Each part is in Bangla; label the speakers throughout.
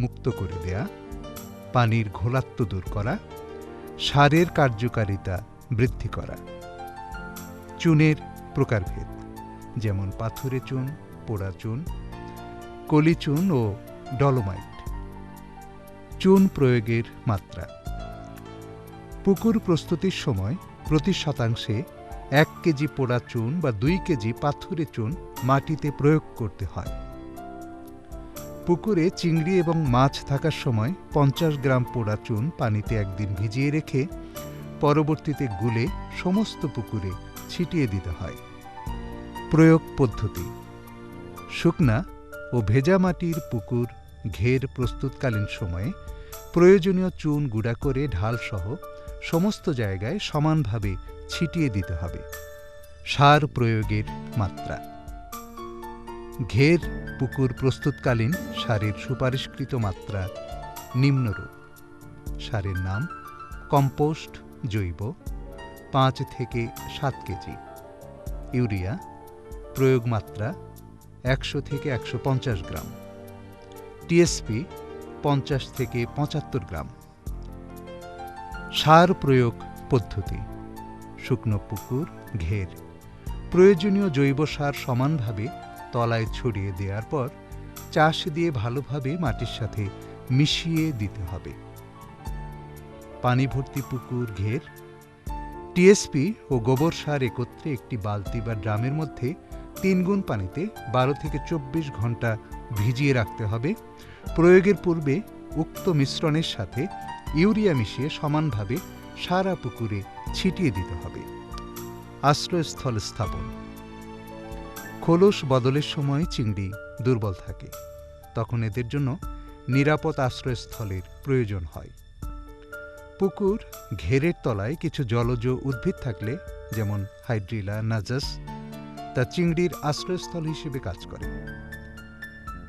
Speaker 1: মুক্ত করে দেয়া, পানির ঘোলাত্ব দূর করা, সারের কার্যকারিতা বৃদ্ধি করা। চুনের প্রকারভেদ, যেমন পাথুরে চুন, পোড়া চুন, কলি চুন ও ডলোমাইট। চুন প্রয়োগের মাত্রা। পুকুর প্রস্তুতির সময় প্রতি শতাংশে 1 কেজি পোড়া চুন বা 2 কেজি পাথুরে চুন মাটিতে প্রয়োগ করতে হয়। পুকুরে চিংড়ি এবং মাছ থাকার সময় 50 গ্রাম পোড়া চুন পানিতে একদিন ভিজিয়ে রেখে পরবর্তীতে গুলে সমস্ত পুকুরে ছিটিয়ে দিতে হয়। প্রয়োগ পদ্ধতি। শুকনা ও ভেজা মাটির পুকুর ঘের প্রস্তুতকালীন সময়ে প্রয়োজনীয় চুন গুঁড়া করে ঢালসহ সমস্ত জায়গায় সমানভাবে ছিটিয়ে দিতে হবে। সার প্রয়োগের মাত্রা। ঘের পুকুর প্রস্তুতকালীন সারের সুপারিশকৃত মাত্রা নিম্নরূপ। সারের নাম: কম্পোস্ট জৈব 5 থেকে 7 কেজি, ইউরিয়া প্রয়োগ মাত্রা 100 থেকে 150 গ্রাম, টিএসপি 50 থেকে 75 গ্রাম। সার প্রয়োগ পদ্ধতি। শুকনো পুকুর ঘের প্রয়োজনীয় জৈব সার সমানভাবে তলায় ছড়িয়ে দেওয়ার পর চাষ দিয়ে ভালোভাবে মাটির সাথে মিশিয়ে দিতে হবে। পানি ভর্তি পুকুর ঘের টিএসপি ও গোবর সার একত্রে একটি বালতি বা ড্রামের মধ্যে 3 গুণ পানিতে 12 থেকে 24 ঘন্টা ভিজিয়ে রাখতে হবে। প্রয়োগের পূর্বে উক্ত মিশ্রণের সাথে ইউরিয়া মিশিয়ে সমানভাবে সারা পুকুরে ছিটিয়ে দিতে হবে। আশ্রয়স্থল স্থাপন। খোলস বদলের সময় চিংড়ি দুর্বল থাকে, তখন এদের জন্য নিরাপদ আশ্রয়স্থলের প্রয়োজন হয়। পুকুর ঘেরের তলায় কিছু জলজ উদ্ভিদ থাকলে, যেমন হাইড্রিলা, নাজাস, তা চিংড়ির আশ্রয়স্থল হিসেবে কাজ করে।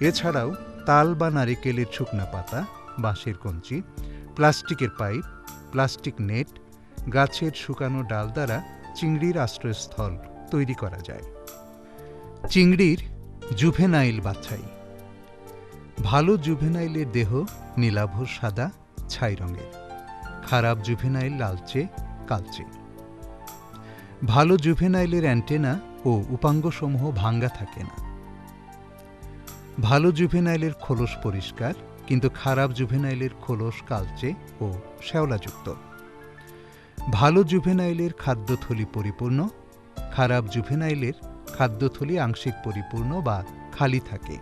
Speaker 1: এছাড়াও তাল বা নারিকেলের শুকনা পাতা, বাঁশের কঞ্চি, প্লাস্টিকের পাইপ, প্লাস্টিক নেট, গাছের শুকানো ডাল দ্বারা চিংড়ির আশ্রয়স্থল তৈরি করা যায়। চিংড়ির জুভেনাইল বাছাই। ভালো জুভেনাইলের দেহ নীলাভ সাদা ছাই রঙের, খারাপ জুভেনাইল লালচে কালচে। ভালো জুভেনাইলের অ্যান্টেনা ও উপাঙ্গসমূহ ভাঙ্গা থাকে না। ভালো জুভেনাইলের খোলস পরিষ্কার, কিন্তু খারাপ জুভেনাইলের খোলস কালচে ও শ্যাওলাযুক্ত। ভালো জুভেনাইলের খাদ্যথলি পরিপূর্ণ, খারাপ জুভেনাইলের খাদ্যথলি আংশিক পরিপূর্ণ বা খালি থাকে।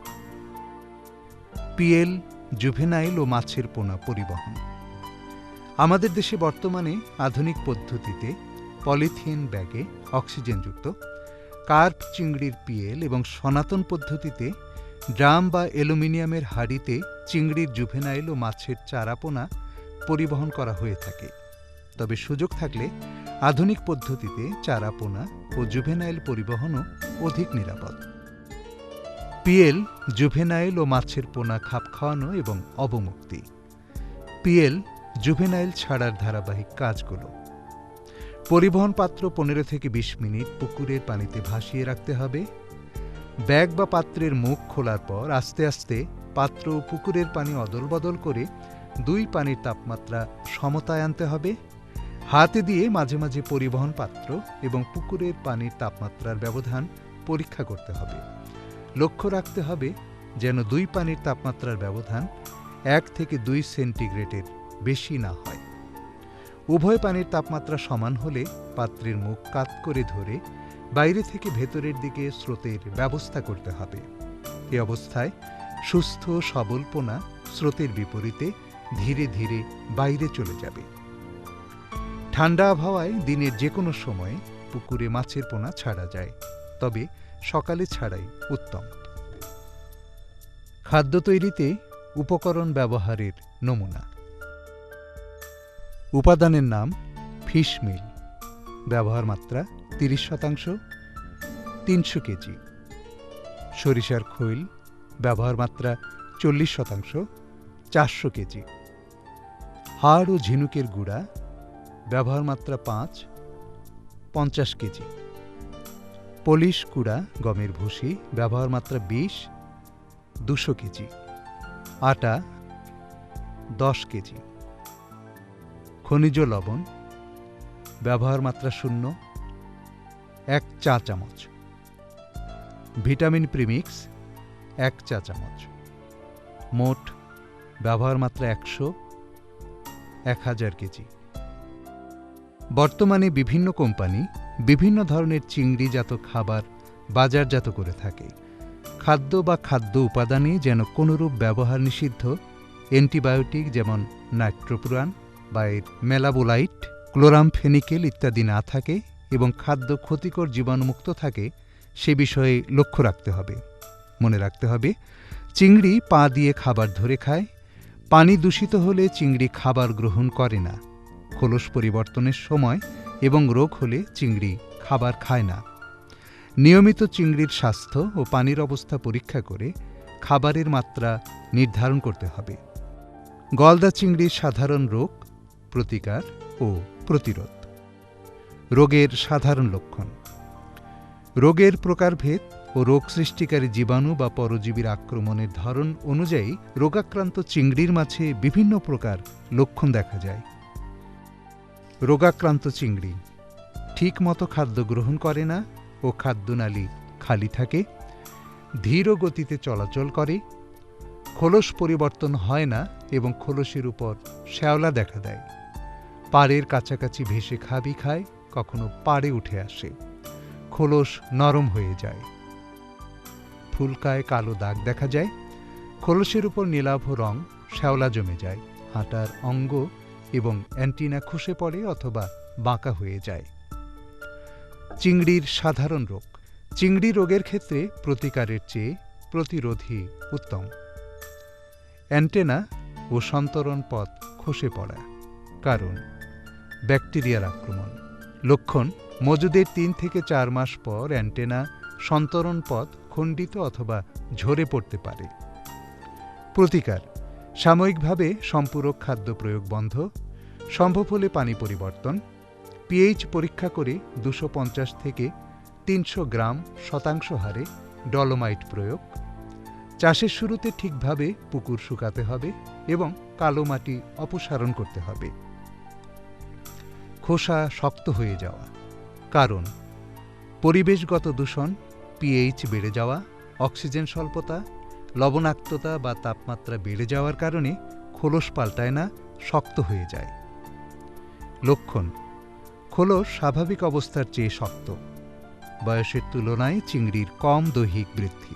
Speaker 1: পিএল জুভেনাইল ও মাছের পোনা পরিবহন। আমাদের দেশে বর্তমানে আধুনিক পদ্ধতিতে পলিথিন ব্যাগে অক্সিজেনযুক্ত কার্প চিংড়ির পিএল এবং সনাতন পদ্ধতিতে ড্রাম বা অ্যালুমিনিয়ামের হাঁড়িতে চিংড়ির জুভেনাইল ও মাছের চারাপোনা পরিবহন করা হয়ে থাকে। তবে সুযোগ থাকলে আধুনিক পদ্ধতিতে চারাপোনা ও জুভেনাইল পরিবহনও অধিক নিরাপদ। পিএল জুভেনাইল ও মাছের পোনা খাপ খাওয়ানো এবং অবমুক্তি। পিএল জুভেনাইল ছাড়ার ধারাবাহিক কাজগুলো: পরিবহন পাত্র 15 থেকে 20 মিনিট পুকুরের পানিতে ভাসিয়ে রাখতে হবে। ব্যাগ বা পাত্রের মুখ খোলার পর আস্তে আস্তে পাত্র ও পুকুরের পানি অদল বদল করে 2 পানির তাপমাত্রা সমতায় আনতে হবে। হাতে দিয়ে মাঝে মাঝে পরিবহন পাত্র এবং পুকুরের পানির তাপমাত্রার ব্যবধান পরীক্ষা করতে হবে। লক্ষ্য রাখতে হবে যেন 2 পানির তাপমাত্রার ব্যবধান 1 থেকে 2 সেন্টিগ্রেডের বেশি না হয়। উভয় পানির তাপমাত্রা সমান হলে পাত্রের মুখ কাত করে ধরে বাইরে থেকে ভেতরের দিকে স্রোতের ব্যবস্থা করতে হবে। এ অবস্থায় সুস্থ সবল পোনা স্রোতের বিপরীতে ধীরে ধীরে বাইরে চলে যাবে। ঠান্ডা আবহাওয়ায় দিনের যে কোনো সময়ে পুকুরে মাছের পোনা ছাড়া যায়, তবে সকালে ছাড়াই উত্তম। খাদ্য তৈরিতে উপকরণ ব্যবহারের নমুনা। উপাদানের নাম: ফিশ মিল, ব্যবহার মাত্রা 30%, 300 কেজি। সরিষার খৈল, ব্যবহার মাত্রা 40%, 400 কেজি। হাড় ও ঝিনুকের গুঁড়া, ব্যবহার মাত্রা 5, 50 কেজি। পলিশ গুঁড়া গমের ভুসি, ব্যবহার মাত্রা 20, 200 কেজি। আটা 10 কেজি। খনিজ লবণ ব্যবহার মাত্রা 0, 1 চা চামচ। ভিটামিন প্রিমিক্স 1 চা চামচ। মোট ব্যবহার মাত্রা 100, 1000 কেজি। বর্তমানে বিভিন্ন কোম্পানি বিভিন্ন ধরনের চিংড়িজাত খাবার বাজারজাত করে থাকে। খাদ্য বা খাদ্য উপাদানে যেন কোনরূপ ব্যবহার নিষিদ্ধ অ্যান্টিবায়োটিক যেমন নাইট্রোপুরান বা এর মেলাবোলাইট, ক্লোরামফেনিকেল ইত্যাদি না থাকে এবং খাদ্য ক্ষতিকর জীবাণুমুক্ত থাকে সে বিষয়ে লক্ষ্য রাখতে হবে। মনে রাখতে হবে, চিংড়ি পা দিয়ে খাবার ধরে খায়। পানি দূষিত হলে চিংড়ি খাবার গ্রহণ করে না। খোলস পরিবর্তনের সময় এবং রোগ হলে চিংড়ি খাবার খায় না। নিয়মিত চিংড়ির স্বাস্থ্য ও পানির অবস্থা পরীক্ষা করে খাবারের মাত্রা নির্ধারণ করতে হবে। গলদা চিংড়ির সাধারণ রোগ, প্রতিকার ও প্রতিরোধ। রোগের সাধারণ লক্ষণ। রোগের প্রকারভেদ ও রোগ সৃষ্টিকারী জীবাণু বা পরজীবীর আক্রমণের ধরন অনুযায়ী রোগাক্রান্ত চিংড়ির মাঝে বিভিন্ন প্রকার লক্ষণ দেখা যায়। রোগাক্রান্ত চিংড়ি ঠিকমতো খাদ্য গ্রহণ করে না ও খাদ্যনালী খালি থাকে, ধীর গতিতে চলাচল করে, খোলস পরিবর্তন হয় না এবং খোলসের উপর শ্যাওলা দেখা দেয়, পাড়ের কাছাকাছি ভেসে খাবি খায়, কখনো পাড়ে উঠে আসে, খোলস নরম হয়ে যায়, ফুলকায় কালো দাগ দেখা যায়, খোলসের উপর নীলাভ রং শ্যাওলা জমে যায়, হাঁটার অঙ্গ এবং অ্যান্টিনা খসে পড়ে অথবা বাঁকা হয়ে যায়। চিংড়ির সাধারণ রোগ। চিংড়ি রোগের ক্ষেত্রে প্রতিকারের চেয়ে প্রতিরোধই উত্তম। অ্যান্টেনা ও সন্তরণ পথ খসে পড়া, কারণ ব্যাকটেরিয়ার আক্রমণ। লক্ষণ: মজুদের 3 থেকে 4 মাস পর অ্যান্টেনা সন্তরণ পথ খণ্ডিত অথবা ঝরে পড়তে পারে। প্রতিকার: সাময়িকভাবে সম্পূরক খাদ্য প্রয়োগ বন্ধ, সম্ভব হলে পানি পরিবর্তন, পিএইচ পরীক্ষা করে 250 থেকে 300 গ্রাম শতাংশ হারে ডলোমাইট প্রয়োগ। চাষের শুরুতে ঠিকভাবে পুকুর শুকাতে হবে এবং কালো মাটি অপসারণ করতে হবে। খোসা শক্ত হয়ে যাওয়া, কারণ পরিবেশগত দূষণ, পিএইচ বেড়ে যাওয়া, অক্সিজেন স্বল্পতা, লবণাক্ততা বা তাপমাত্রা বেড়ে যাওয়ার কারণে খোলস পাল্টায় না, শক্ত হয়ে যায়। লক্ষণ: খোলস স্বাভাবিক অবস্থার চেয়ে শক্ত, বয়সের তুলনায় চিংড়ির কম দৈহিক বৃদ্ধি।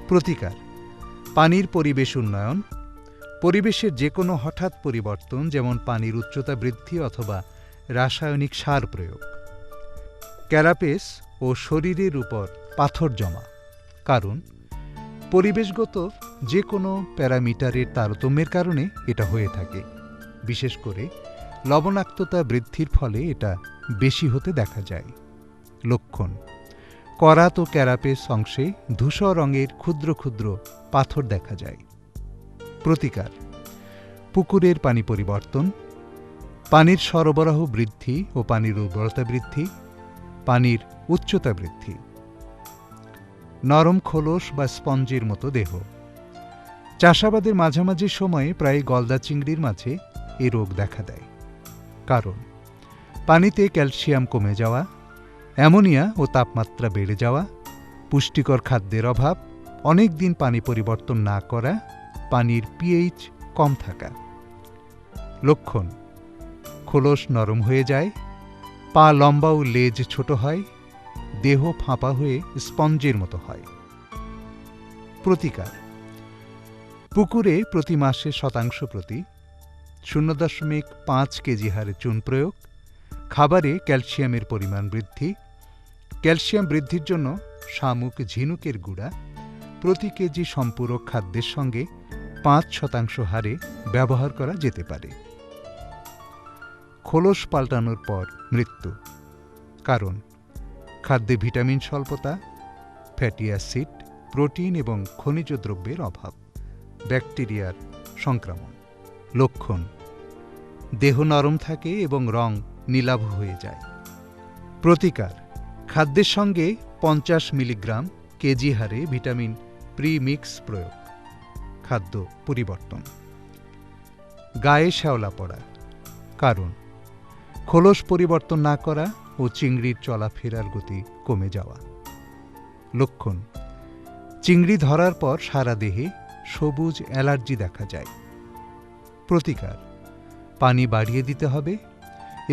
Speaker 1: প্রতিকার: পানির পরিবেশ উন্নয়ন, পরিবেশের যে কোনো হঠাৎ পরিবর্তন যেমন পানির উচ্চতা বৃদ্ধি অথবা রাসায়নিক সার প্রয়োগ। ক্যারাপেস ও শরীরের উপর পাথর জমা, কারণ পরিবেশগত যে কোনো প্যারামিটারের তারতম্যের কারণে এটা হয়ে থাকে। বিশেষ করে লবণাক্ততা বৃদ্ধির ফলে এটা বেশি হতে দেখা যায়। লক্ষণ: করাত ও ক্যারাপেস অংশে ধূসর রঙের ক্ষুদ্র ক্ষুদ্র পাথর দেখা যায়। প্রতিকার: পুকুরের পানি পরিবর্তন, পানির সরবরাহ বৃদ্ধি ও পানির উর্বরতা বৃদ্ধি, পানির উচ্চতা বৃদ্ধি। নরম খোলস বা স্পঞ্জের মতো দেহ। চাষাবাদের মাঝামাঝি সময়ে প্রায় গলদা চিংড়ির মাঝে এ রোগ দেখা দেয়, কারণ পানিতে ক্যালসিয়াম কমে যাওয়া, অ্যামোনিয়া ও তাপমাত্রা বেড়ে যাওয়া, পুষ্টিকর খাদ্যের অভাব, অনেক দিন পানি পরিবর্তন না করা, পানির পিএইচ কম থাকা। লক্ষণ: খোলস নরম হয়ে যায়, পা লম্বা ও লেজ ছোট হয়, দেহ ফাঁপা হয়ে স্পঞ্জের মতো হয়। প্রতিকার: পুকুরে প্রতি মাসে শতাংশ প্রতি 0.5 কেজি হারে চুন প্রয়োগ, খাবারে ক্যালসিয়ামের পরিমাণ বৃদ্ধি। ক্যালসিয়াম বৃদ্ধির জন্য শামুক ঝিনুকের গুঁড়া প্রতি কেজি সম্পূরক খাদ্যের সঙ্গে 5% হারে ব্যবহার করা যেতে পারে। খোলস পাল্টানোর পর মৃত্যু, কারণ খাদ্যে ভিটামিন স্বল্পতা, ফ্যাটি অ্যাসিড, প্রোটিন এবং খনিজ দ্রব্যের অভাব, ব্যাকটেরিয়ার সংক্রমণ। লক্ষণ: দেহ নরম থাকে এবং রং নীলাভ হয়ে যায়। প্রতিকার: খাদ্যের সঙ্গে 50 মিলিগ্রাম কেজি হারে ভিটামিন প্রিমিক্স প্রয়োগ, খাদ্য পরিবর্তন। গায়ে শ্যাওলা পড়া। কারণ খোলস পরিবর্তন না করা ও চিংড়ির চলাফেরার গতি কমে যাওয়া। লক্ষণ: চিংড়ি ধরার পর সারা দেহে সবুজ অ্যালার্জি দেখা যায়। প্রতিকার: পানি বাড়িয়ে দিতে হবে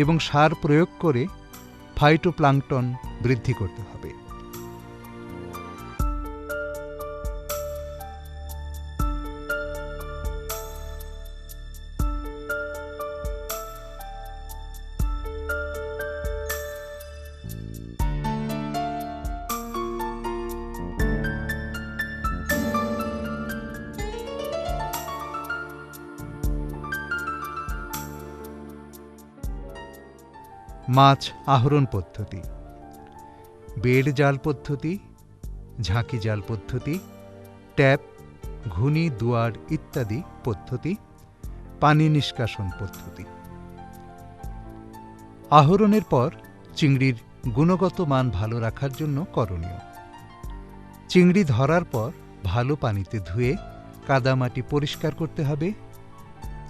Speaker 1: এবং সার প্রয়োগ করে ফাইটোপ্লাঙ্কটন বৃদ্ধি করতে হবে। মাছ আহরণ পদ্ধতি: বেড় জাল পদ্ধতি, ঝাঁকি জাল পদ্ধতি, ট্যাপ, ঘুনি, দুয়ার ইত্যাদি পদ্ধতি, পানি নিষ্কাশন পদ্ধতি। আহরণের পর চিংড়ির গুণগত মান ভালো রাখার জন্য করণীয়: চিংড়ি ধরার পর ভালো পানিতে ধুয়ে কাদামাটি পরিষ্কার করতে হবে।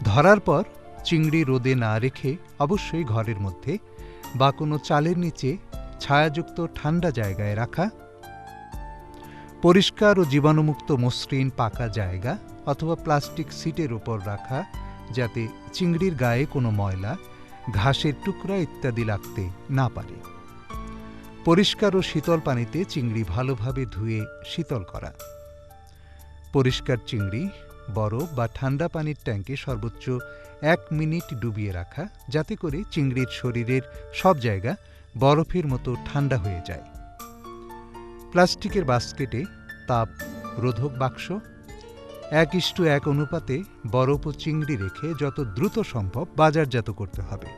Speaker 1: ধরার পর চিংড়ি রোদে না রেখে অবশ্যই ঘরের মধ্যে বা কোনো চালের নিচে ছায়াযুক্ত ঠান্ডা জায়গায় রাখা। পরিষ্কার ও জীবাণুমুক্ত মসৃণ পাকা জায়গা অথবা প্লাস্টিক সিটের উপর রাখা, যাতে চিংড়ির গায়ে কোনো ময়লা, ঘাসের টুকরা ইত্যাদি লাগতে না পারে। পরিষ্কার ও শীতল পানিতে চিংড়ি ভালোভাবে ধুয়ে শীতল করা। পরিষ্কার চিংড়ি বরফ বা ঠান্ডা পানির ট্যাঙ্কে সর্বোচ্চ 1 মিনিট ডুবিয়ে রাখা, যাতে করে চিংড়ির শরীরের সব জায়গা বরফের মতো ঠান্ডা হয়ে যায়। প্লাস্টিকের বাস্কেটে তাপ রোধক বাক্স 1:1 অনুপাতে বরফ ও চিংড়ি রেখে যত দ্রুত সম্ভব বাজারজাত করতে হবে।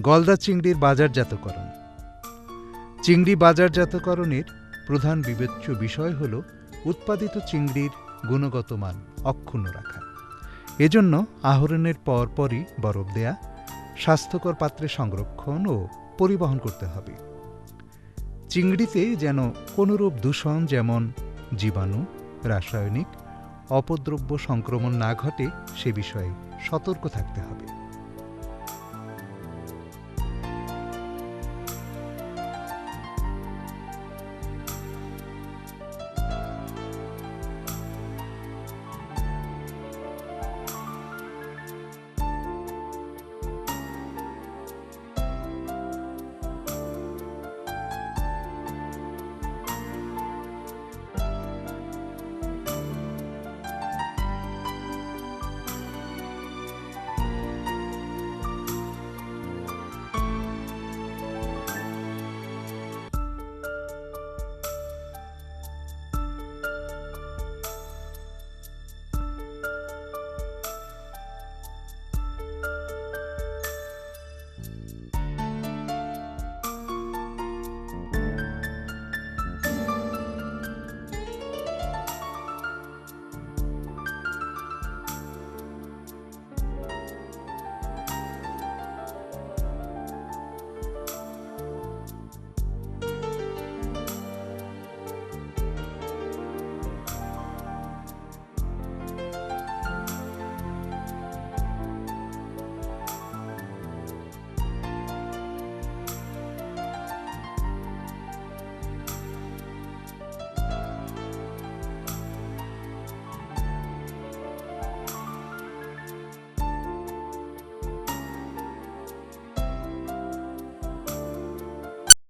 Speaker 1: গলদা চিংড়ির বাজারজাতকরণ: চিংড়ি বাজারজাতকরণের প্রধান বিবেচ্য বিষয় হল উৎপাদিত চিংড়ির গুণগত মান অক্ষুণ্ণ রাখা। এজন্য আহরণের পরপরই বরফ দেয়া, স্বাস্থ্যকর পাত্রে সংরক্ষণ ও পরিবহন করতে হবে। চিংড়িতে যেন কোনরূপ দূষণ, যেমন জীবাণু, রাসায়নিক, অপদ্রব্য সংক্রমণ না ঘটে সে বিষয়ে সতর্ক থাকতে হবে।